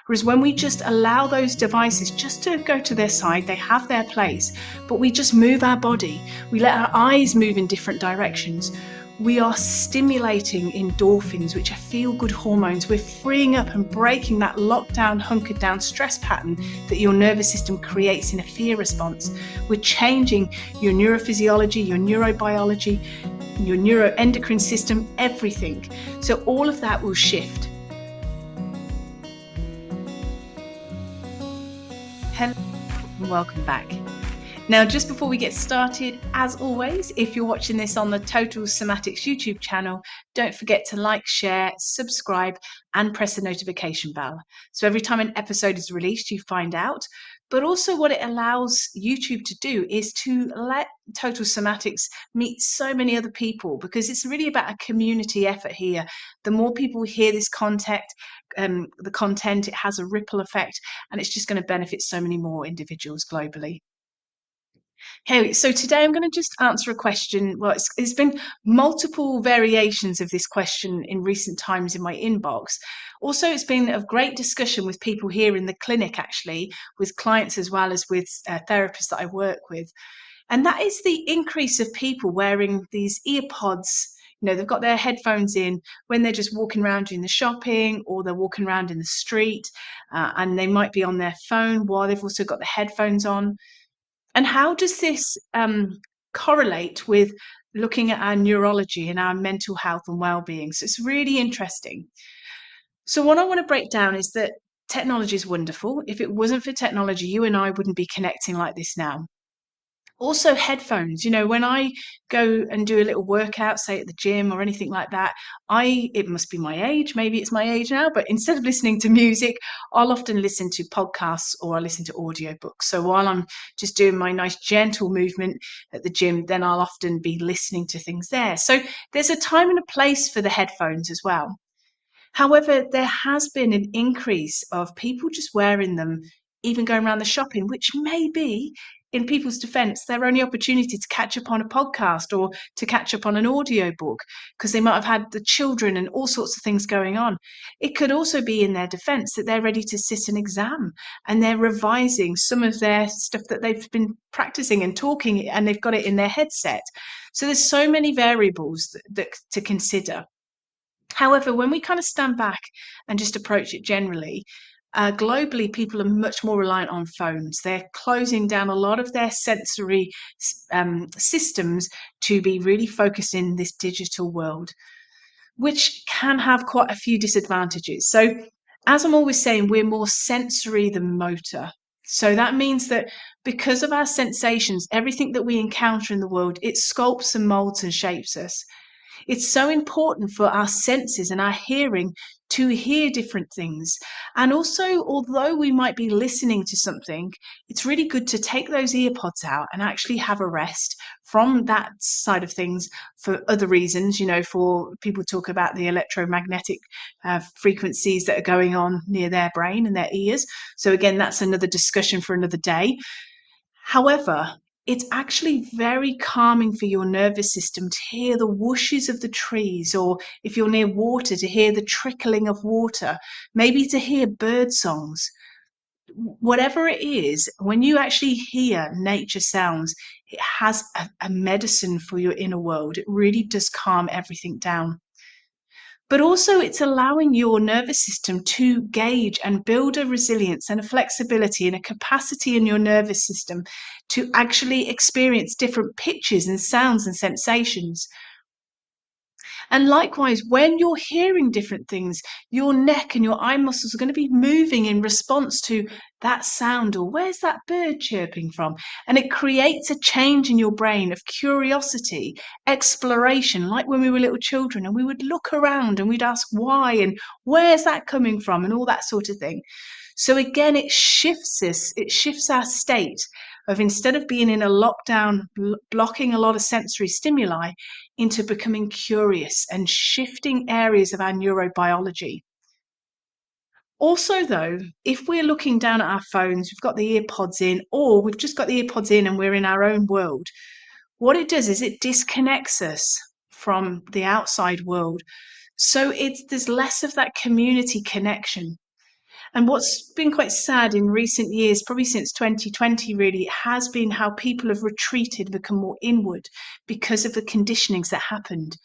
Whereas when we just allow those devices just to go to their side, they have their place, but we just move our body, we let our eyes move in different directions, we are stimulating endorphins, which are feel-good hormones. We're freeing up and breaking that lockdown, hunkered down stress pattern that your nervous system creates in a fear response. We're changing your neurophysiology, your neurobiology, your neuroendocrine system, everything. So all of that will shift. Hello and welcome back. Now, just before we get started, as always, if you're watching this on the Total Somatics YouTube channel, don't forget to like, share, subscribe, and press the notification bell. So every time an episode is released, you find out. But also what it allows YouTube to do is to let Total Somatics meet so many other people, because it's really about a community effort here. The more people hear this content, it has a ripple effect, and it's just going to benefit so many more individuals globally. Okay, so today I'm going to just answer a question. Well, it's been multiple variations of this question in recent times in my inbox. Also, it's been of great discussion with people here in the clinic, actually, with clients as well as with therapists that I work with. And that is the increase of people wearing these ear pods. They've got their headphones in when they're just walking around doing the shopping, or they're walking around in the street, and they might be on their phone while they've also got the headphones on. And how does this correlate with looking at our neurology and our mental health and well-being? So it's really interesting. So what I want to break down is that technology is wonderful. If it wasn't for technology, you and I wouldn't be connecting like this now. Also headphones, when I go and do a little workout, say at the gym or anything like that, it must be my age, maybe it's my age now, but instead of listening to music, I'll often listen to podcasts or I listen to audiobooks. So while I'm just doing my nice gentle movement at the gym, then I'll often be listening to things there. So there's a time and a place for the headphones as well. However, there has been an increase of people just wearing them, even going around the shopping, which may be, in people's defense, their only opportunity to catch up on a podcast or to catch up on an audiobook, because they might have had the children and all sorts of things going on. It could also be in their defense that they're ready to sit an exam and they're revising some of their stuff that they've been practicing and talking, and they've got it in their headset. So there's so many variables that to consider. However, when we kind of stand back and just approach it generally, globally, people are much more reliant on phones. They're closing down a lot of their sensory systems to be really focused in this digital world, which can have quite a few disadvantages. So, as I'm always saying, we're more sensory than motor. So that means that because of our sensations, everything that we encounter in the world, it sculpts and molds and shapes us. It's so important for our senses and our hearing to hear different things. And also, although we might be listening to something, it's really good to take those ear pods out and actually have a rest from that side of things for other reasons. For people talk about the electromagnetic frequencies that are going on near their brain and their ears. So again, that's another discussion for another day. However, it's actually very calming for your nervous system to hear the whooshes of the trees, or if you're near water, to hear the trickling of water, maybe to hear bird songs. Whatever it is, when you actually hear nature sounds, it has a medicine for your inner world. It really does calm everything down. But also, it's allowing your nervous system to gauge and build a resilience and a flexibility and a capacity in your nervous system to actually experience different pitches and sounds and sensations. And likewise, when you're hearing different things, your neck and your eye muscles are going to be moving in response to that sound, or where's that bird chirping from? And it creates a change in your brain of curiosity, exploration, like when we were little children and we would look around and we'd ask why and where's that coming from and all that sort of thing. So again, it shifts us, it shifts our state of, instead of being in a lockdown, blocking a lot of sensory stimuli, into becoming curious and shifting areas of our neurobiology. Also, though, if we're looking down at our phones, we've got the ear pods in, or we've just got the ear pods in and we're in our own world, what it does is it disconnects us from the outside world. So there's less of that community connection. And what's been quite sad in recent years, probably since 2020 really, has been how people have retreated, become more inward because of the conditionings that happened.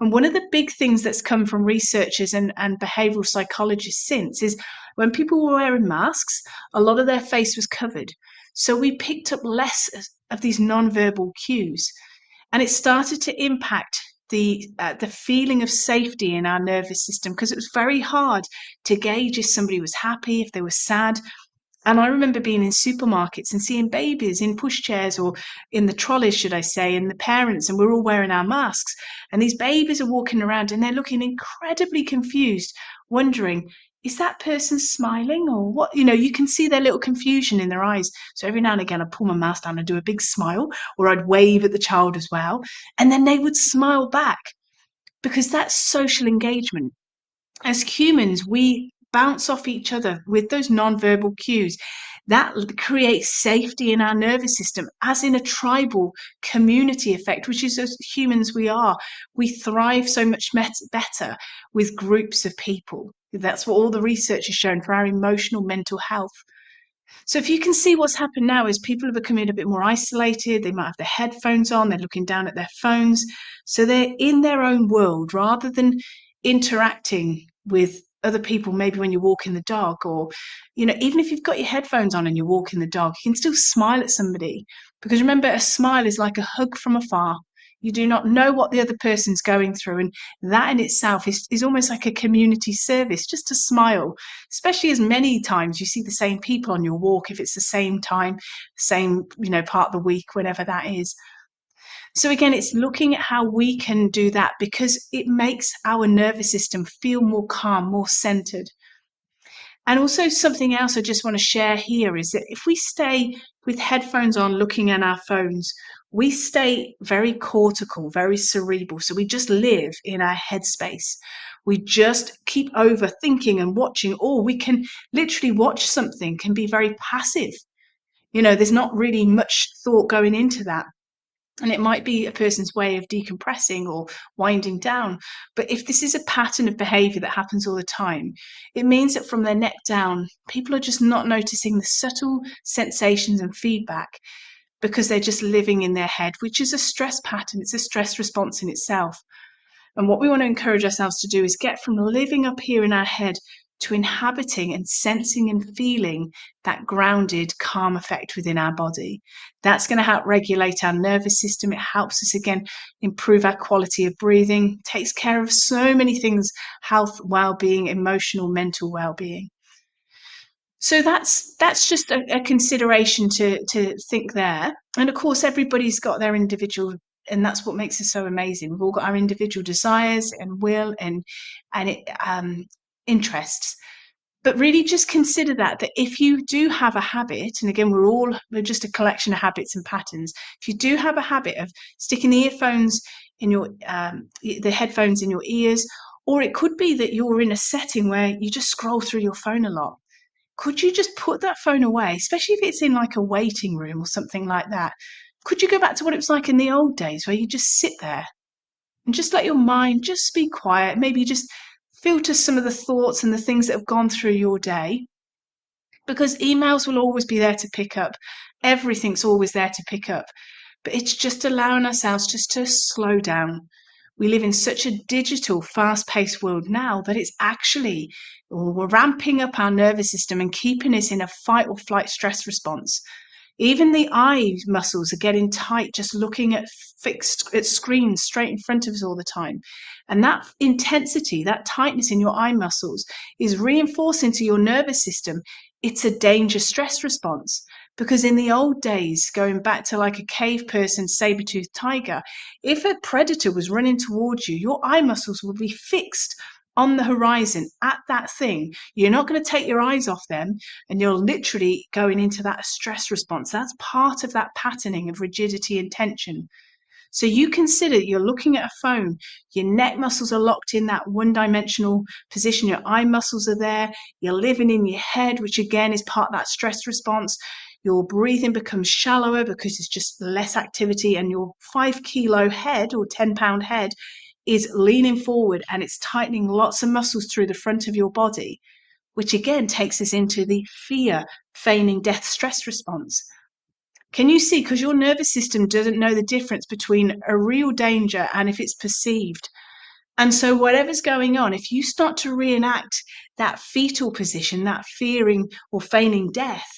And one of the big things that's come from researchers and behavioral psychologists since is when people were wearing masks, a lot of their face was covered. So we picked up less of these non-verbal cues. And it started to impact the feeling of safety in our nervous system, because it was very hard to gauge if somebody was happy, if they were sad. And I remember being in supermarkets and seeing babies in pushchairs, or in the trolleys, should I say, and the parents, and we're all wearing our masks. And these babies are walking around and they're looking incredibly confused, wondering, is that person smiling or what? You can see their little confusion in their eyes. So every now and again, I'd pull my mask down and do a big smile, or I'd wave at the child as well. And then they would smile back, because that's social engagement. As humans, we bounce off each other with those non-verbal cues. That creates safety in our nervous system, as in a tribal community effect, which is, as humans we are. We thrive so much better with groups of people. That's what all the research has shown for our emotional mental health. So if you can see, what's happened now is people are becoming a bit more isolated. They might have their headphones on, they're looking down at their phones. So they're in their own world rather than interacting with other people, maybe when you walk in the dog, or, even if you've got your headphones on and you're walking the dog, you can still smile at somebody. Because remember, a smile is like a hug from afar. You do not know what the other person's going through. And that in itself is almost like a community service, just to smile, especially as many times you see the same people on your walk, if it's the same time, same, part of the week, whenever that is. So again, it's looking at how we can do that, because it makes our nervous system feel more calm, more centered. And also, something else I just want to share here is that if we stay with headphones on looking at our phones, we stay very cortical, very cerebral. So we just live in our headspace. We just keep overthinking and watching, or we can literally watch something, can be very passive. There's not really much thought going into that. And it might be a person's way of decompressing or winding down. But if this is a pattern of behavior that happens all the time, it means that from their neck down, people are just not noticing the subtle sensations and feedback, because they're just living in their head, which is a stress pattern. It's a stress response in itself. And what we want to encourage ourselves to do is get from living up here in our head to inhabiting and sensing and feeling that grounded, calm effect within our body. That's going to help regulate our nervous system. It helps us, again, improve our quality of breathing, takes care of so many things: health, well-being, emotional, mental well-being. So that's just a consideration to think there. And of course, everybody's got their individual, and that's what makes us so amazing. We've all got our individual desires and will and interests. But really, just consider that if you do have a habit, and again, we're just a collection of habits and patterns. If you do have a habit of sticking the earphones in the headphones in your ears, or it could be that you're in a setting where you just scroll through your phone a lot, could you just put that phone away, especially if it's in like a waiting room or something like that? Could you go back to what it was like in the old days, where you just sit there and just let your mind just be quiet, maybe just filter some of the thoughts and the things that have gone through your day? Because emails will always be there to pick up. Everything's always there to pick up. But it's just allowing ourselves just to slow down. We live in such a digital, fast-paced world now that it's actually, we're ramping up our nervous system and keeping us in a fight or flight stress response. Even the eye muscles are getting tight just looking at screens straight in front of us all the time. And that intensity, that tightness in your eye muscles, is reinforcing to your nervous system it's a danger stress response. Because in the old days, going back to like a cave person, saber-toothed tiger, if a predator was running towards you, your eye muscles would be fixed on the horizon at that thing. You're not going to take your eyes off them, and you're literally going into that stress response. That's part of that patterning of rigidity and tension. So you consider you're looking at a phone, your neck muscles are locked in that one-dimensional position, your eye muscles are there, you're living in your head, which again is part of that stress response. Your breathing becomes shallower because it's just less activity, and your 5-kilo head or 10-pound head is leaning forward and it's tightening lots of muscles through the front of your body. which again takes us into the fear, feigning death stress response. Can you see? Because your nervous system doesn't know the difference between a real danger and if it's perceived. And so whatever's going on, if you start to reenact that fetal position, that fearing or feigning death,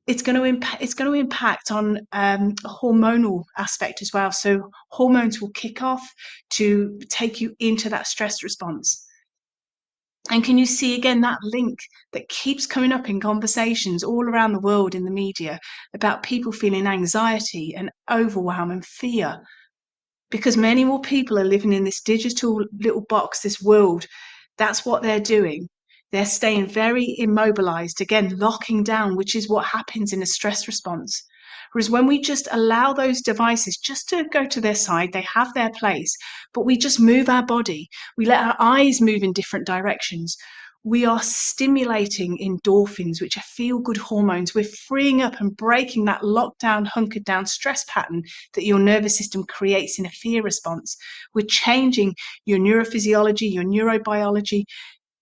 it's going to impact on a hormonal aspect as well. So hormones will kick off to take you into that stress response. And can you see again that link that keeps coming up in conversations all around the world in the media about people feeling anxiety and overwhelm and fear? Because many more people are living in this digital little box, this world. That's what they're doing. They're staying very immobilized, again, locking down, which is what happens in a stress response. Whereas when we just allow those devices just to go to their side, they have their place, but we just move our body, we let our eyes move in different directions. We are stimulating endorphins, which are feel-good hormones. We're freeing up and breaking that lockdown, hunkered down stress pattern that your nervous system creates in a fear response. We're changing your neurophysiology, your neurobiology,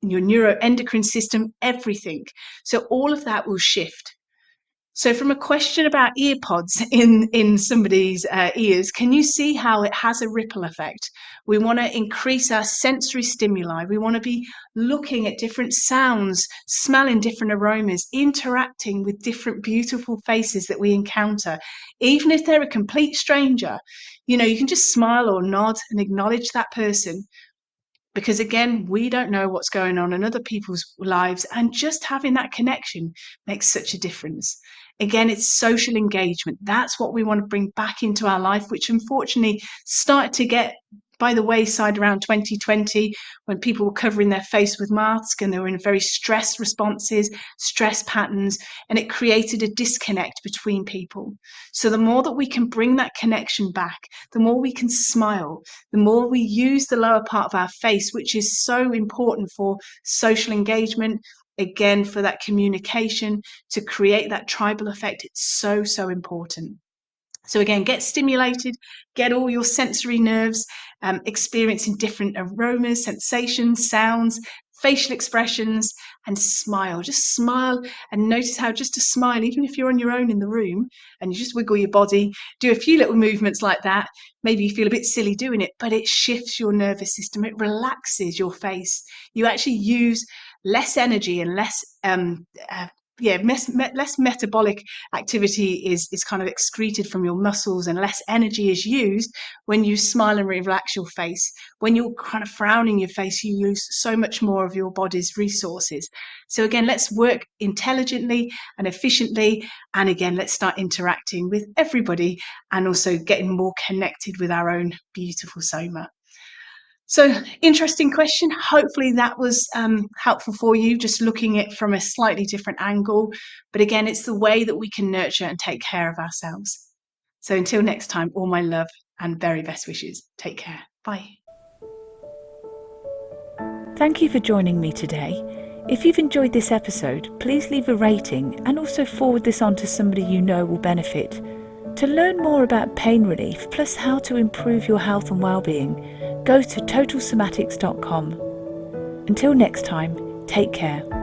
your neuroendocrine system, everything. So all of that will shift. So from a question about ear pods in somebody's ears, can you see how it has a ripple effect? We want to increase our sensory stimuli. We want to be looking at different sounds, smelling different aromas, interacting with different beautiful faces that we encounter. Even if they're a complete stranger, you can just smile or nod and acknowledge that person. Because again, we don't know what's going on in other people's lives, and just having that connection makes such a difference. Again, it's social engagement. That's what we want to bring back into our life, which unfortunately started to get by the wayside around 2020, when people were covering their face with masks and they were in very stress responses, stress patterns, and it created a disconnect between people. So the more that we can bring that connection back, the more we can smile, the more we use the lower part of our face, which is so important for social engagement, again, for that communication, to create that tribal effect. It's so, so important. So again, get stimulated, get all your sensory nerves experiencing different aromas, sensations, sounds, facial expressions, and smile. Just smile and notice how just a smile, even if you're on your own in the room and you just wiggle your body, do a few little movements like that. Maybe you feel a bit silly doing it, but it shifts your nervous system. It relaxes your face. You actually use less energy and less less metabolic activity is kind of excreted from your muscles, and less energy is used when you smile and relax your face. When you're kind of frowning your face, you use so much more of your body's resources. So again, let's work intelligently and efficiently, and again, let's start interacting with everybody and also getting more connected with our own beautiful soma. So interesting question. Hopefully that was helpful for you, just looking at it from a slightly different angle. But again, it's the way that we can nurture and take care of ourselves. So until next time, all my love and very best wishes. Take care. Bye. Thank you for joining me today. If you've enjoyed this episode, please leave a rating and also forward this on to somebody you know will benefit. To learn more about pain relief, plus how to improve your health and well-being, go to totalsomatics.com. Until next time, take care.